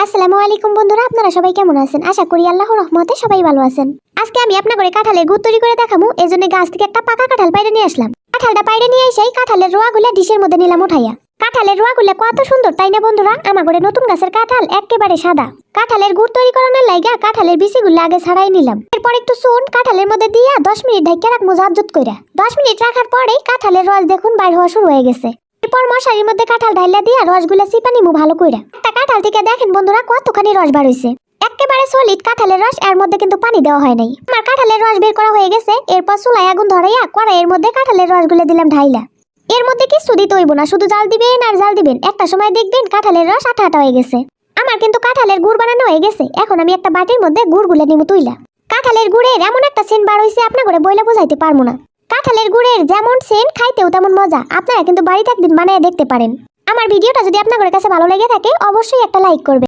আসসালামু আলাইকুম বন্ধুরা, আপনারা সবাই কেমন আছেন? আশা করি আল্লাহর রহমতে সবাই ভালো আছেন। আজকে আমি আপনাদের কাঁঠালের গুড় তৈরি করে দেখাবো। এজন্য গাছ থেকে একটা পাকা কাঁঠাল পাইরে নিয়ে আসলাম। কাঁঠালটা পাইরে নিয়ে এসেই কাঁঠালের রোয়াগুলো ডিশের মধ্যে নিলাম উঠাইয়া। কাঁঠালের রোয়াগুলো কত সুন্দর তাই না বন্ধুরা? আমার ঘরে নতুন গাছের কাঁঠাল একেবারে সাদা। কাঁঠালের গুড় তৈরি করানোর লাইগা কাঁঠালের বিচিগুলো আগে ছাড়াই নিলাম। এরপর একটু চুন কাঁঠালের মধ্যে দিয়া 10 মিনিট ঢাইকা রাখবো জাজ্জত কইরা। 10 মিনিট রাখার পরেই কাঁঠালের রস দেখুন বাইর হওয়া শুরু হয়ে গেছে। এরপর মশারির মধ্যে কাঁঠাল ঢাইলা দিয়া রসগুলা চিপা নিমু ভালো কইরা। একটা কাঁঠাল থেকে দেখেন বন্ধুরা কতখানি রস বার হইছে। একেবারে সলিড কাঁঠালের রস, এর মধ্যে কিন্তু পানি দেওয়া হয় নাই। আমার কাঁঠালের রস বের করা হয়ে গেছে। এরপর চুলায় আগুন ধরাইয়া কড়াইয়ের মধ্যে কাঁঠালের রসগুলো দিলাম ঢাইলা। এর মধ্যে কিছু দিতে হইব না, শুধু জাল দিবেন আর জাল দিবেন। একটা সময় দেখবেন কাঁঠালের রস আঠা আঠা হয়ে গেছে। আমার কিন্তু কাঁঠালের গুড় বানানো হয়ে গেছে। এখন আমি একটা বাটির মধ্যে গুড়গুলো নিমু তুইলা। কাঁঠালের গুড়ের এমন একটা সেন্ট বার হইছে আপনার ঘরে বইলা বোঝাইতে পারবো না। কাঁঠালের গুড়ের যেমন সেন্ট খাইতেও তেমন মজা। আপনারা কিন্তু বাড়িতে একদিন বানিয়ে দেখতে পারেন। আমার ভিডিওটা যদি আপনাদের কাছে ভালো লেগে থাকে অবশ্যই একটা লাইক করবেন।